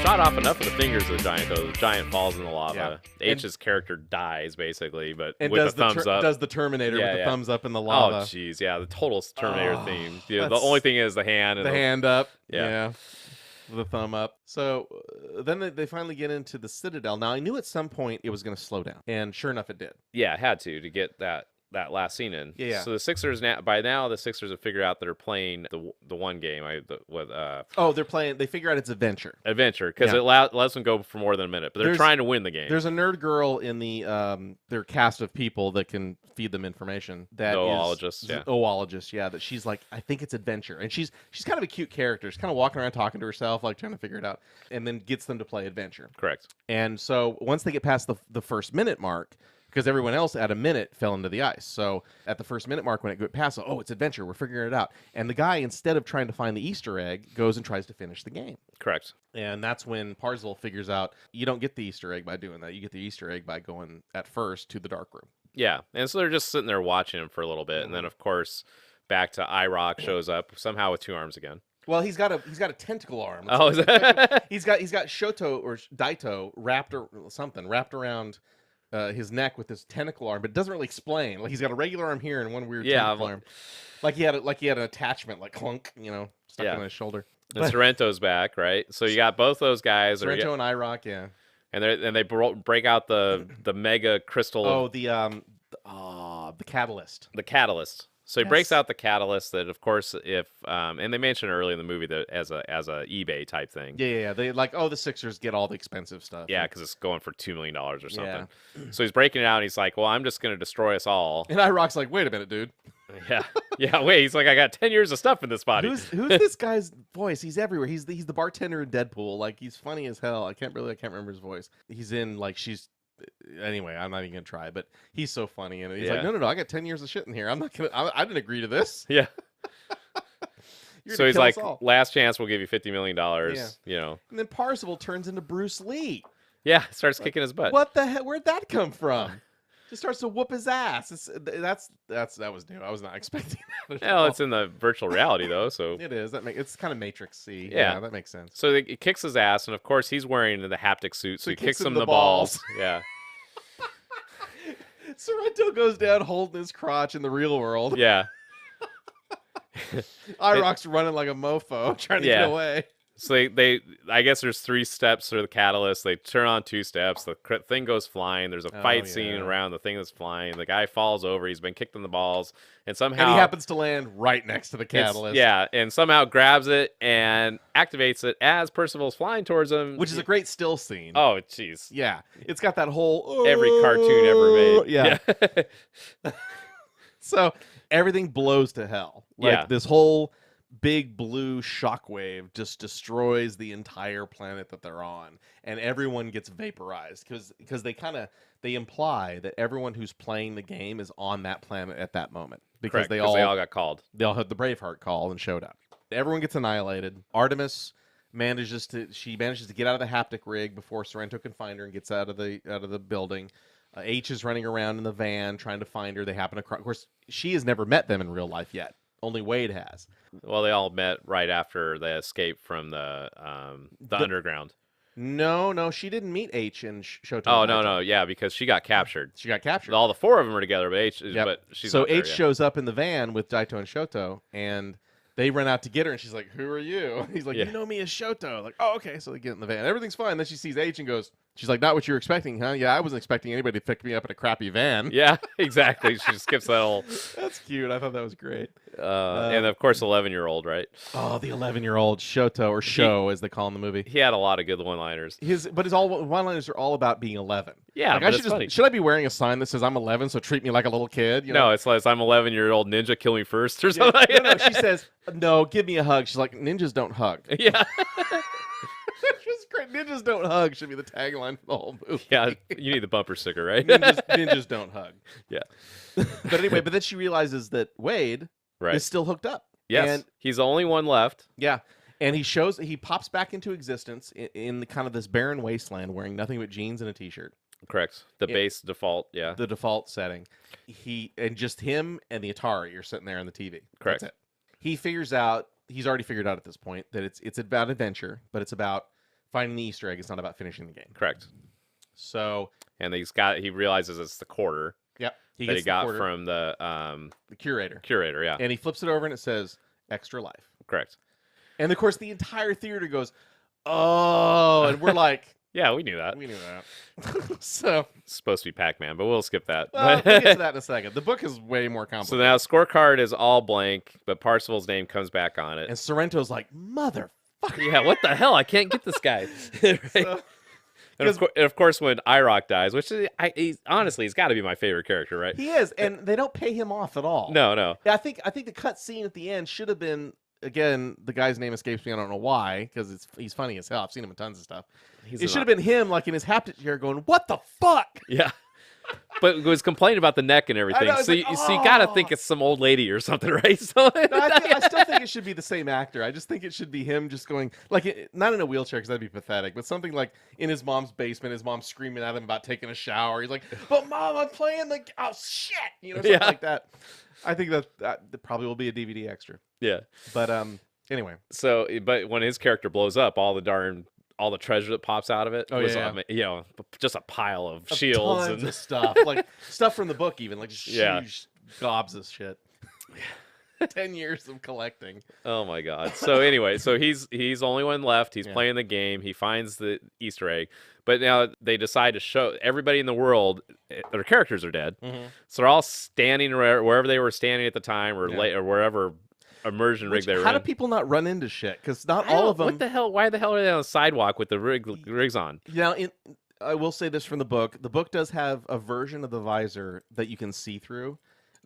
shot off enough of the fingers of the giant, though. The giant falls in the lava. Yeah. H's character dies, basically, but And with does the thumbs up. Does the Terminator Yeah, with the yeah. thumbs up in the Oh, lava. jeez, yeah, the total Terminator Oh, theme. Yeah, the that's- only thing is the hand. And the hand up. Yeah. The thumb up. So then they finally get into the Citadel. Now, I knew at some point it was going to slow down. And sure enough, it did. Yeah, it had to get that last scene in. Yeah. So the Sixers by now the Sixers have figured out that they're playing the one game they're playing. They figure out it's adventure because it lets them go for more than a minute, but they're trying to win the game. There's a nerd girl in the their cast of people that can feed them information. That oologist, yeah. That she's like, I think it's adventure, and she's kind of a cute character. She's kind of walking around talking to herself, like trying to figure it out, and then gets them to play adventure. Correct. And so once they get past the first minute mark. Because everyone else at a minute fell into the ice. So at the first minute mark, when it got past, it's adventure. We're figuring it out. And the guy, instead of trying to find the Easter egg, goes and tries to finish the game. Correct. And that's when Parzival figures out you don't get the Easter egg by doing that. You get the Easter egg by going at first to the dark room. Yeah. And so they're just sitting there watching him for a little bit. And then, of course, back to IROC shows up somehow with 2 arms again. Well, he's got a tentacle arm. Oh, is that? he's got Shoto or Daito wrapped around his neck with his tentacle arm, but it doesn't really explain. Like he's got a regular arm here and one weird tentacle arm. Like he had an attachment, like clunk, stuck on his shoulder. And Sorrento's back, right? So you got both those guys. Sorrento and IROC, yeah. And they break out the mega crystal. Oh, the catalyst. The catalyst. So he breaks out the catalyst that, of course, and they mentioned early in the movie that as a eBay type thing. Yeah. They the Sixers get all the expensive stuff. Yeah, because it's going for $2 million or something. Yeah. So he's breaking it out, and he's like, well, I'm just going to destroy us all. And IROC's like, wait a minute, dude. Yeah, wait. He's like, I got 10 years of stuff in this body. Who's this guy's voice? He's everywhere. He's the bartender in Deadpool. Like, he's funny as hell. I can't remember his voice. He's in, anyway, I'm not even gonna try, but he's so funny, and he's like, no, I got 10 years of shit in here. I'm not gonna. I didn't agree to this. Yeah. So he's like, last chance, we'll give you $50 million. Yeah. And then Parzival turns into Bruce Lee. Yeah, starts kicking his butt. What the hell? Where'd that come from? Just starts to whoop his ass. That was new. I was not expecting that. Well, it's in the virtual reality though, so it is. It's kind of Matrix-y. Yeah, that makes sense. So it kicks his ass, and of course he's wearing the haptic suit, so he kicks him the balls. Yeah. Sorrento goes down holding his crotch in the real world. Yeah. IROC's running like a mofo, trying to get away. So I guess there's 3 steps for the catalyst. They turn on 2 steps. The thing goes flying. There's a fight scene around the thing that's flying. The guy falls over. He's been kicked in the balls, and somehow he happens to land right next to the catalyst. And somehow grabs it and activates it as Percival's flying towards him, which is a great still scene. Oh, jeez. Yeah, it's got that whole every cartoon ever made. Yeah. So everything blows to hell. This whole big blue shockwave just destroys the entire planet that they're on, and everyone gets vaporized because they imply that everyone who's playing the game is on that planet at that moment because they all got called. They all had the Braveheart call and showed up. Everyone gets annihilated. Artemis manages to get out of the haptic rig before Sorrento can find her and gets out of the building. H is running around in the van trying to find her. They happen across. Of course, she has never met them in real life yet. Only Wade has. Well, they all met right after they escaped from the underground. No, she didn't meet H and Shoto. Oh, no, yeah, because she got captured. All the 4 of them are together, but H. Yep. But she's so H shows up in the van with Daito and Shoto, and they run out to get her, and she's like, "Who are you?" He's like, "You know me as Shoto." Like, "Oh, okay." So they get in the van. Everything's fine. Then she sees H and goes, she's like, "Not what you were expecting, huh?" "Yeah, I wasn't expecting anybody to pick me up in a crappy van." Yeah, exactly. She just skips that whole. That's cute. I thought that was great. And of course, 11-year-old, right? Oh, the 11-year-old Shoto, or Sho, as they call in the movie. He had a lot of good one-liners. His one-liners are all about being 11. Yeah, like, should I be wearing a sign that says I'm 11, so treat me like a little kid? No, it's like I'm 11-year-old ninja, kill me first or something. Yeah. No, she says, "No, give me a hug." She's like, "Ninjas don't hug." Yeah. It's great. "Ninjas don't hug" should be the tagline for the whole movie. Yeah, you need the bumper sticker, right? Ninjas don't hug. Yeah. But anyway, then she realizes that Wade is still hooked up. Yes, and he's the only one left. Yeah, and he pops back into existence in the kind of this barren wasteland, wearing nothing but jeans and a t-shirt. Correct. The base default, yeah. The default setting. Just him and the Atari are sitting there on the TV. Correct. That's it. He's already figured out at this point that it's about adventure, but it's about finding the Easter egg. It's not about finishing the game. Correct. So, and he realizes it's the quarter. Yep. That he got from the curator. Curator, yeah. And he flips it over and it says extra life. Correct. And of course, the entire theater goes, "Oh!" And we're like, "Yeah, we knew that. We knew that." So it's supposed to be Pac-Man, but we'll skip that. Well, we'll get to that in a second. The book is way more complicated. So now scorecard is all blank, but Parzival's name comes back on it. And Sorrento's like, "Motherfucker! Yeah, what the hell? I can't get this guy." Right? So, and of course, when IROC dies, which honestly, he's got to be my favorite character, right? He is, and they don't pay him off at all. No. I think the cut scene at the end should have been, again, the guy's name escapes me. I don't know why, because he's funny as hell. I've seen him in tons of stuff. It should have been him, like in his haptic chair, going, "What the fuck?" Yeah. But was complaining about the neck and everything. So you got to think it's some old lady or something, right? So I still think it should be the same actor. I just think it should be him just going, like, not in a wheelchair because that'd be pathetic, but something like in his mom's basement, his mom's screaming at him about taking a shower. He's like, "But Mom, I'm playing the shit," something like that. I think that probably will be a DVD extra. Yeah. But anyway. So, but when his character blows up, all the treasure that pops out of it was, just a pile of shields and and stuff, like stuff from the book, even like huge gobs of shit. 10 years of collecting. Oh my god. So anyway, so he's the only one left. He's playing the game. He finds the Easter egg, but now they decide to show everybody in the world their characters are dead. So they're all standing wherever they were standing at the time, or wherever immersion rig they were in. How do people not run into shit? Because not all of them. What the hell? Why the hell are they on the sidewalk with the rigs on? Now, I will say this from the book. The book does have a version of the visor that you can see through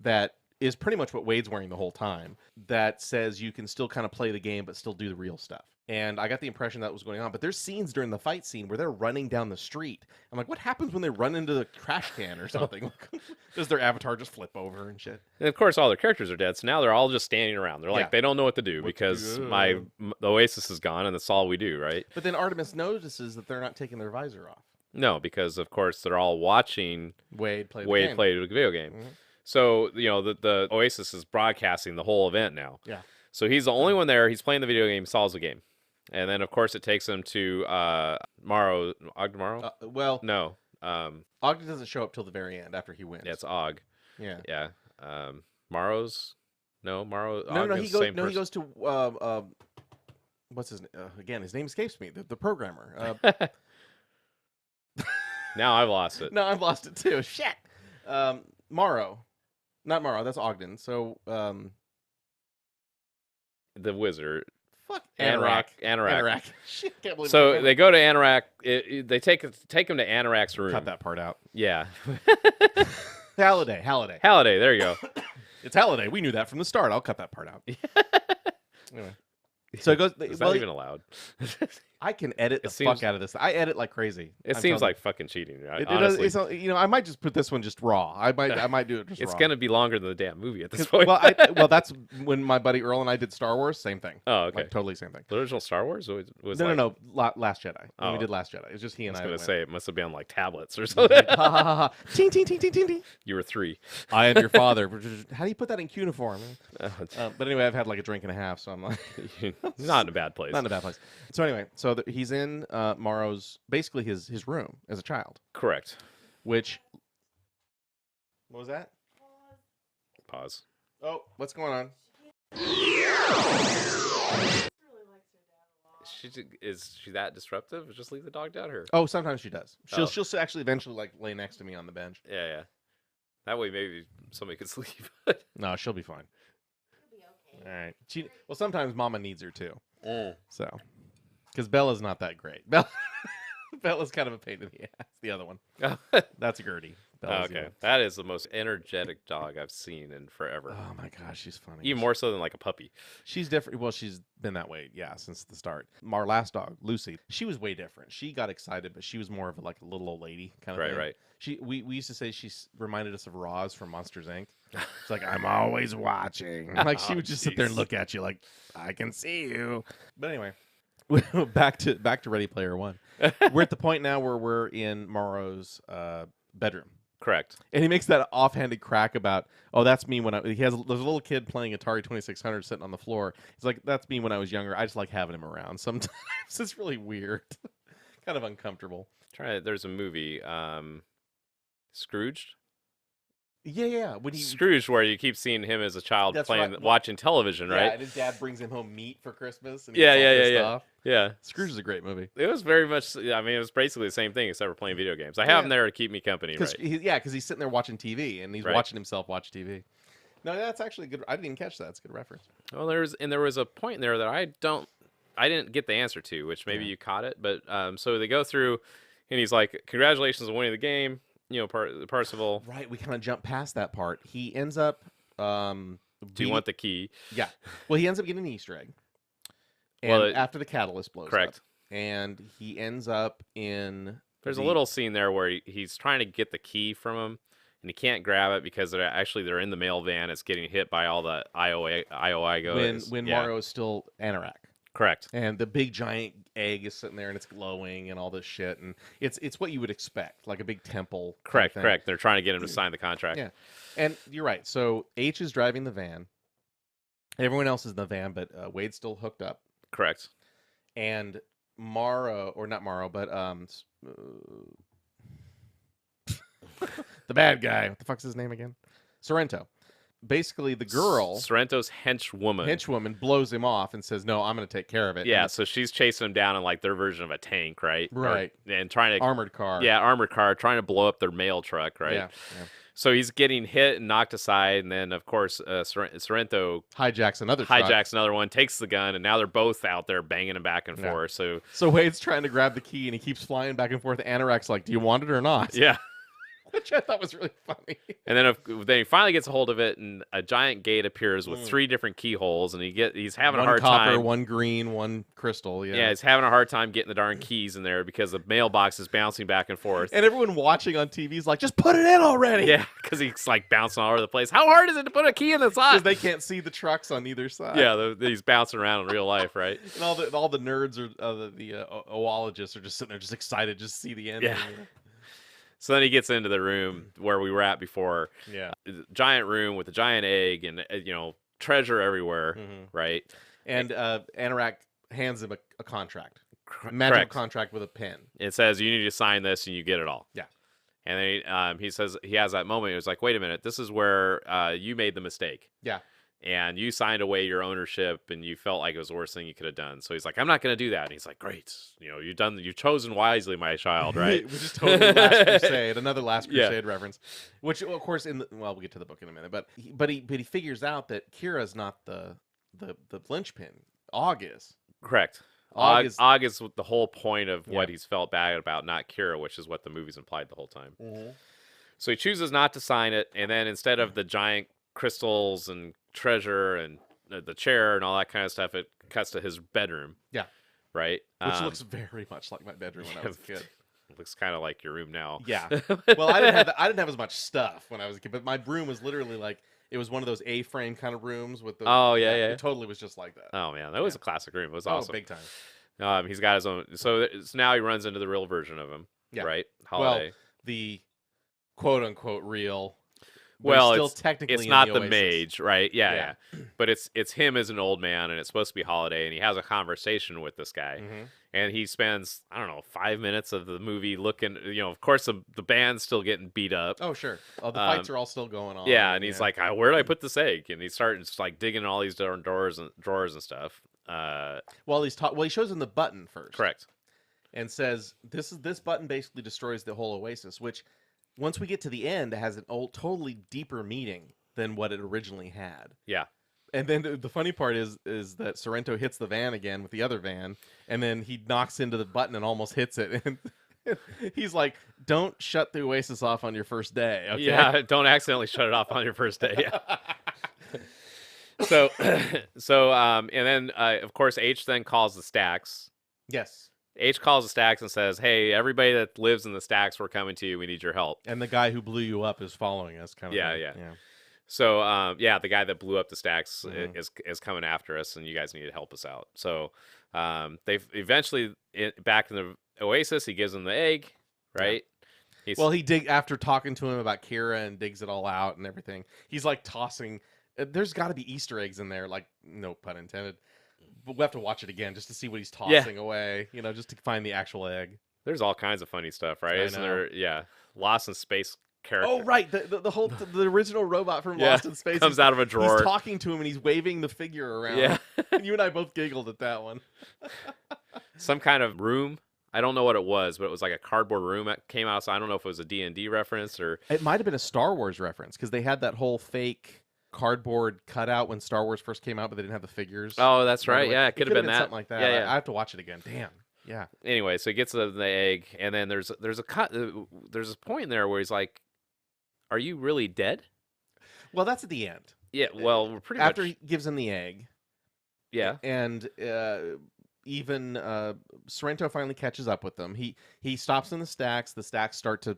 that is pretty much what Wade's wearing the whole time. That says you can still kind of play the game, but still do the real stuff. And I got the impression that was going on. But there's scenes during the fight scene where they're running down the street. I'm like, what happens when they run into the trash can or something? Does their avatar just flip over and shit? And of course, all their characters are dead. So now they're all just standing around. They're like, they don't know what to do because the Oasis is gone and that's all we do, right? But then Artemis notices that they're not taking their visor off. No, because of course they're all watching Wade play a video game. So, the Oasis is broadcasting the whole event now. Yeah. So he's the only one there. He's playing the video game, solves the game. And then, of course, it takes him to Morrow. Well, no. Ogden doesn't show up till the very end after he wins. Yeah, it's Og. Yeah. Yeah. Morrow's? No, Morrow. No, he goes to, what's his name? Again, his name escapes me. The programmer. Now I've lost it. No, I've lost it too. Shit. Morrow. Not Morrow, that's Ogden. So, the wizard. Fuck. Anorak. Shit, can't believe so they go to Anorak. They take him to Anorak's room. Cut that part out. Yeah. Halliday. There you go. It's Halliday. We knew that from the start. I'll cut that part out. Anyway. So it goes. Is that even allowed? I can edit the fuck out of this. I edit like crazy. It seems like fucking cheating. It does, I might just put this one just raw. I might do it just raw. It's gonna be longer than the damn movie at this point. Well, that's when my buddy Earl and I did Star Wars. Same thing. Oh, okay. Like, totally same thing. The original Star Wars was no. Last Jedi. When we did Last Jedi. It was just he and I. I was gonna say it must have been on like tablets or something. Ha ha ha! Ting ting ting ting ting ting. You were 3. I am your father. How do you put that in cuneiform? But anyway, I've had like a drink and a half, so I'm like, not in a bad place. Not in a bad place. So anyway, he's in Morrow's, basically his room as a child. Correct. What was that? Pause. Oh, what's going on? Is she that disruptive? Just leave the dog down here. Oh, sometimes she does. She'll actually eventually like lay next to me on the bench. Yeah. That way maybe somebody could sleep. No, she'll be fine. She'll be okay. All right. Well, sometimes Mama needs her too. So, because Bella's not that great. Bella's kind of a pain in the ass. The other one. That's Gertie. Okay. That is the most energetic dog I've seen in forever. Oh my gosh, she's funny. Even more so than like a puppy. She's different. Well, she's been that way, since the start. Our last dog, Lucy, she was way different. She got excited, but she was more of a little old lady kind of thing. Right. We used to say she reminded us of Roz from Monsters Inc. It's like, I'm always watching. Like she would just sit there and look at you like, I can see you. But anyway. back to Ready Player One. We're at the point now where we're in Morrow's bedroom. Correct. And he makes that offhanded crack about, oh, that's me when there's a little kid playing Atari 2600 sitting on the floor. He's like, that's me when I was younger. I just like having him around. Sometimes it's really weird, kind of uncomfortable. There's a movie, Scrooged. Yeah. Scrooge, where you keep seeing him as a child watching television, right? Yeah, and his dad brings him home meat for Christmas. And Yeah. Scrooge is a great movie. It was very much. I mean, it was basically the same thing except for playing video games. I have him there to keep me company, right? Because he's sitting there watching TV and he's watching himself watch TV. No, that's actually good. I didn't even catch that. It's a good reference. Well, there was a point there that I didn't get the answer to, which maybe you caught it. But so they go through, and he's like, "Congratulations on winning the game." Parsifal. Right, we kind of jump past that part. He ends up. Do you want the key? Yeah. Well, he ends up getting an Easter egg. And after the catalyst blows up. And he ends up in. There's a little scene there where he's trying to get the key from him, and he can't grab it because they're in the mail van. It's getting hit by all the IOI when Morrow is still Anorak. Correct. And the big giant egg is sitting there and it's glowing and all this shit, and it's what you would expect, like a big temple. Correct. They're trying to get him to sign the contract. Yeah. And you're right. So H is driving the van. Everyone else is in the van, but Wade's still hooked up. Correct. And Morrow, or not Morrow, but the bad guy. What the fuck's his name again? Sorrento. Basically, the girl, Sorrento's henchwoman, blows him off and says, "No, I'm going to take care of it." Yeah, so she's chasing him down in like their version of a tank, right? Right. And trying to armored car. Yeah, armored car, trying to blow up their mail truck, right? Yeah. So he's getting hit and knocked aside, and then of course Sorrento hijacks another one, takes the gun, and now they're both out there banging him back and forth. So Wade's trying to grab the key, and he keeps flying back and forth. Anorak's like, "Do you want it or not?" Yeah. Which I thought was really funny. And then then he finally gets a hold of it, and a giant gate appears with 3 different keyholes, and he's having a hard time. One copper, one green, one crystal. Yeah, he's having a hard time getting the darn keys in there because the mailbox is bouncing back and forth. And everyone watching on TV is like, "Just put it in already!" Yeah, because he's like bouncing all over the place. How hard is it to put a key in the side? Because they can't see the trucks on either side. Yeah, he's bouncing around in real life, right? And all the nerds or the oologists are just sitting there, just excited, just to see the end. Yeah. So then he gets into the room where we were at before. Yeah. Giant room with a giant egg and, treasure everywhere, right? And Anorak hands him a contract. A magical contract with a pen. It says, you need to sign this and you get it all. Yeah. And then he says, he has that moment. He was like, wait a minute, this is where you made the mistake. Yeah. And you signed away your ownership, and you felt like it was the worst thing you could have done. So he's like, I'm not going to do that. And he's like, great. You've chosen wisely, my child, right? Which is totally Last Crusade, another Last Crusade reference. Which, of course, we'll get to the book in a minute. But he figures out that Kira's not the linchpin. Og is. Correct. Og is the whole point of what he's felt bad about, not Kira, which is what the movie's implied the whole time. Mm-hmm. So he chooses not to sign it, and then instead of the giant crystals and treasure and the chair and all that kind of stuff, it cuts to his bedroom. Yeah. Right? Which looks very much like my bedroom when I was a kid. It looks kind of like your room now. Yeah. Well, I didn't have as much stuff when I was a kid, but my room was literally like, it was one of those A-frame kind of rooms with the. Oh yeah. It totally was just like that. Oh man, that was a classic room. It was awesome. Big time. He's got his own. So now he runs into the real version of him. Yeah. Right. Holiday. Well, the quote unquote real. Well, still technically it's not the mage, right? Yeah. But it's him as an old man, and it's supposed to be Holiday, and he has a conversation with this guy, and he spends 5 minutes of the movie looking. Of course, the band's still getting beat up. Oh sure, the fights are all still going on. Yeah, and he's like, "Where did I put this egg?" And he starts like digging in all these different drawers and stuff. He shows him the button first. Correct. And says, "This button basically destroys the whole oasis," which. Once we get to the end, it has an totally deeper meaning than what it originally had. Yeah. And then the funny part is that Sorrento hits the van again with the other van, and then he knocks into the button and almost hits it. And he's like, "Don't shut the Oasis off on your first day." Okay? Yeah, don't accidentally shut it off on your first day. Yeah. And then of course H then calls the Stacks. Yes. H calls the Stacks and says, "Hey, everybody that lives in the Stacks, we're coming to you. We need your help." And the guy who blew you up is following us. Yeah. So, the guy that blew up the Stacks is coming after us, and you guys need to help us out. So, they've eventually back in the Oasis. He gives them the egg, right? After talking to him about Kira and digs it all out and everything. He's like tossing. There's got to be Easter eggs in there, like no pun intended. But we'll have to watch it again just to see what he's tossing away. Just to find the actual egg. There's all kinds of funny stuff, right? Isn't there? Yeah, Lost in Space character. Oh right, the original robot from Lost in Space comes out of a drawer. He's talking to him and he's waving the figure around. Yeah, and you and I both giggled at that one. Some kind of room. I don't know what it was, but it was like a cardboard room that came out. So I don't know if it was a D&D reference or it might have been a Star Wars reference because they had that whole fake cardboard cutout when Star Wars first came out, but they didn't have the figures. Oh, that's right. Yeah, it could have been that. Something like that. Yeah. I have to watch it again. Damn. Yeah. Anyway, so he gets the egg, and then there's a point in there where he's like, "Are you really dead?" Well, that's at the end. Yeah. Well, we're pretty after much... he gives him the egg. Yeah. And even Sorrento finally catches up with them. He stops in the stacks. The stacks start to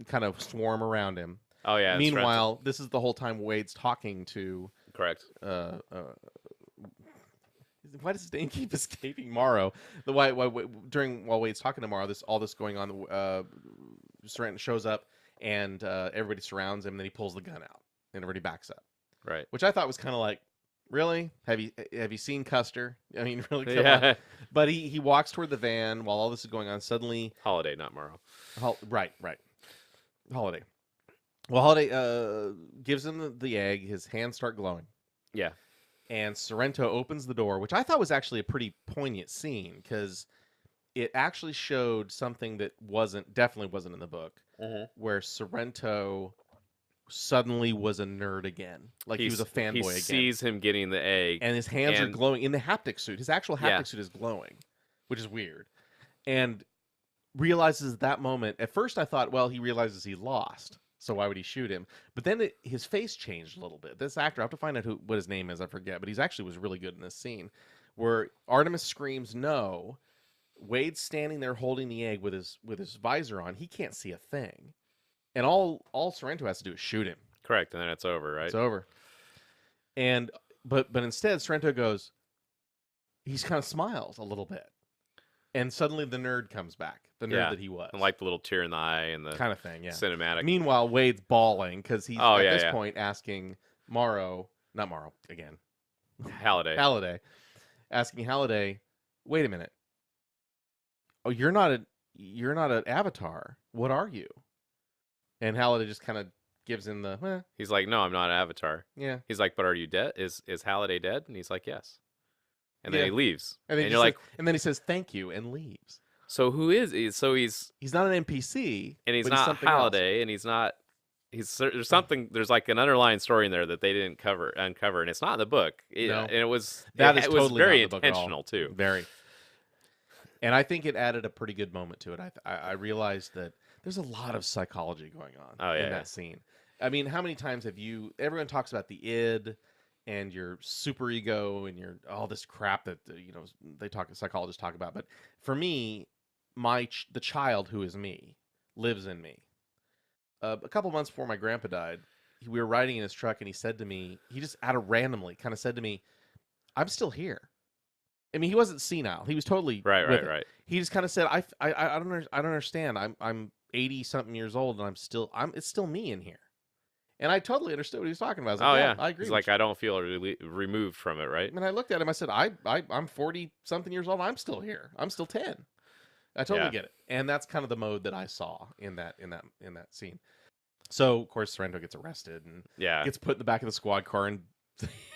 kind of swarm around him. Oh yeah. Meanwhile, this is the whole time Wade's talking to. Correct. Why does his name keep escaping Morrow? While Wade's talking to Morrow, all this going on. Sorrento shows up and everybody surrounds him. And then he pulls the gun out and everybody backs up. Right. Which I thought was kind of like, really? Have you seen Custer? I mean, really? Come on. But he walks toward the van while all this is going on. Suddenly, Holiday, not Morrow. Right. Holiday. Well, Holiday gives him the egg. His hands start glowing. Yeah. And Sorrento opens the door, which I thought was actually a pretty poignant scene because it actually showed something that definitely wasn't in the book, where Sorrento suddenly was a nerd again. Like he was a fanboy again. He sees him getting the egg. And his hands are glowing in the haptic suit. His actual haptic suit is glowing, which is weird. And realizes at that moment, at first I thought, well, he realizes he lost. So why would he shoot him? But then his face changed a little bit. This actor, I have to find out what his name is. I forget. But he actually was really good in this scene where Artemis screams no. Wade's standing there holding the egg with his visor on. He can't see a thing. And all Sorrento has to do is shoot him. Correct. And then it's over, right? It's over. And but instead Sorrento goes, he kind of smiles a little bit. And suddenly the nerd comes back. The nerd that he was. And like the little tear in the eye and the kind of thing, yeah. Cinematic. Meanwhile, Wade's bawling because he's at this point asking Halliday. Asking Halliday, wait a minute. Oh, you're not an avatar. What are you? And Halliday just kind of gives him the He's like, no, I'm not an avatar. Yeah. He's like, but are you dead? Is Halliday dead? And he's like, yes. And then he leaves. And then and then he says thank you and leaves. So who is he? So he's not an NPC, and he's not Halliday, and he's not. There's something. There's like an underlying story in there that they didn't uncover, and it's not in the book. And it was totally very intentional too. Very. And I think it added a pretty good moment to it. I realized that there's a lot of psychology going on in that scene. I mean, how many times have everyone talks about the id and your super ego and your all this crap that psychologists talk about, but for me, the child who is me lives in me. A couple months before my grandpa died, we were riding in his truck and he said to me, he just out of randomly kind of said to me, I'm still here. I mean, he wasn't senile. He was totally right. He just kind of said, I don't understand. I'm 80 something years old and it's still me in here. And I totally understood what he was talking about. I was like, I agree. He's like, I don't feel removed from it, right? And I looked at him. I said, I'm 40 something years old. I'm still here. I'm still 10. I totally get it. And that's kind of the mode that I saw in that scene. So of course Sorrento gets arrested and gets put in the back of the squad car, and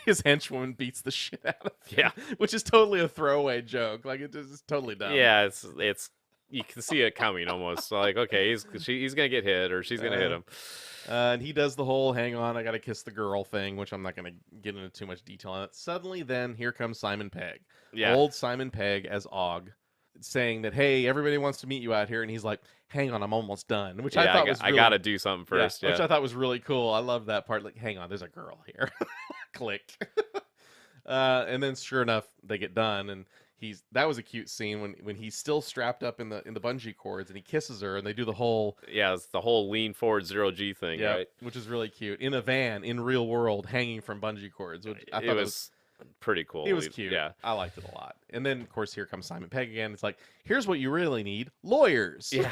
his henchwoman beats the shit out of him. Which is totally a throwaway joke. Like it's just totally dumb. Yeah, it's you can see it coming almost. So like, okay, he's gonna get hit or she's gonna hit him. And he does the whole hang on, I gotta kiss the girl thing, which I'm not gonna get into too much detail on it. Suddenly then here comes Simon Pegg. Old Simon Pegg as Og, saying that, hey, everybody wants to meet you out here, and he's like, hang on, I'm almost done. Which I thought was really, I gotta do something first. Which I thought was really cool. I love that part. Like, hang on, there's a girl here. Click. And then sure enough, they get done, and that was a cute scene when he's still strapped up in the bungee cords, and he kisses her, and they do the whole it's the whole lean forward 0G thing, right? Which is really cute in a van in real world, hanging from bungee cords. Which I thought it was pretty cool. It was cute. Yeah, I liked it a lot. And then of course here comes Simon Pegg again. It's like, here's what you really need: lawyers. Yeah.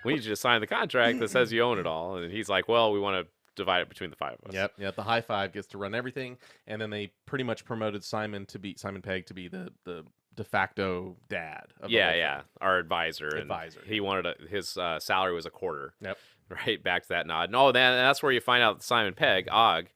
We need you to sign the contract that says you own it all. And he's like, well, we want to divide it between the 5 of us. Yep. The High Five gets to run everything, and then they pretty much promoted Simon Pegg to be the de facto dad. Of our advisor. And he wanted his salary was a quarter. Yep. Right, back to that nod. No, that's where you find out that Simon Pegg, Og,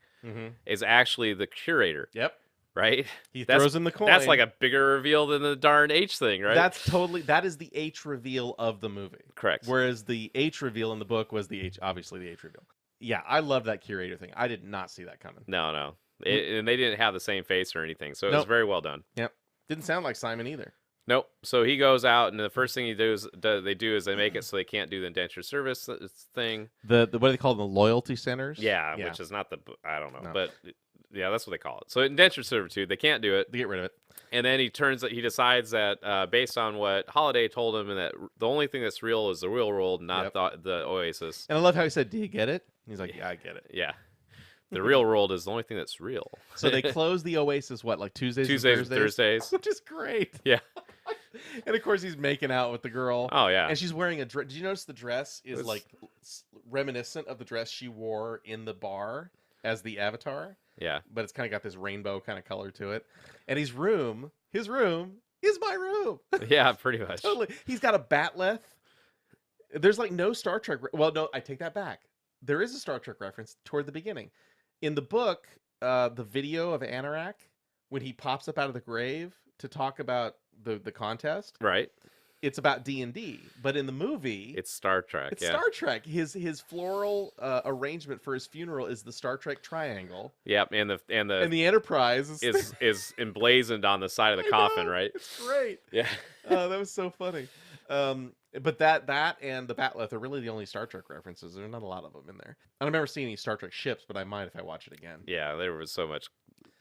is actually the curator. Yep. Right? He throws in the coin. That's like a bigger reveal than the darn H thing, right? That is the H reveal of the movie. Correct. Whereas the H reveal in the book was obviously the H reveal. Yeah, I love that curator thing. I did not see that coming. No. And they didn't have the same face or anything, so it was very well done. Yep. Didn't sound like Simon either. Nope. So he goes out, and the first thing they do is they make it so they can't do the indentured service thing. The what do they call them? The loyalty centers? Yeah, which is not I don't know. No. But yeah, that's what they call it. So indentured servitude, they can't do it. They get rid of it. And then he decides that based on what Holiday told him, and that the only thing that's real is the real world, not the Oasis. And I love how he said, "Do you get it?" He's like, "Yeah, I get it." Yeah. The real world is the only thing that's real. So they close the Oasis, what, like Tuesdays and Thursdays? Which is great. Yeah. And of course, he's making out with the girl. Oh, yeah. And she's wearing a dress. Did you notice the dress is like reminiscent of the dress she wore in the bar as the Avatar? Yeah. But it's kind of got this rainbow kind of color to it. And his room is my room. Yeah, pretty much. Totally. He's got a batleth. There's like no Star Trek. Well, no, I take that back. There is a Star Trek reference toward the beginning. In the book, the video of Anorak, when he pops up out of the grave to talk about the contest, right? It's about D&D, but in the movie, it's Star Trek. It's Star Trek. His floral arrangement for his funeral is the Star Trek triangle. Yep, and the Enterprise is emblazoned on the side of the coffin, right? It's great. Yeah, that was so funny. But that and the Batleth are really the only Star Trek references. There's not a lot of them in there. I don't remember seeing any Star Trek ships, but I might if I watch it again. Yeah, there was so much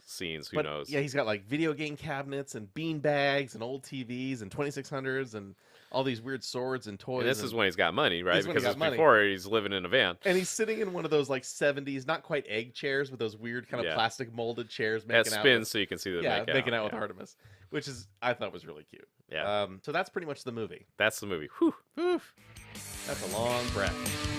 scenes. Who knows? Yeah, he's got like video game cabinets and bean bags and old TVs and 2600s and all these weird swords and toys. And this is when he's got money, right? Because money. Before he's living in a van. And he's sitting in one of those like 70s, not quite egg chairs, but those weird kind of plastic molded chairs. That spins so you can see the making out with Artemis, which I thought was really cute. Yeah. So that's pretty much the movie. That's the movie. Whew. That's a long breath.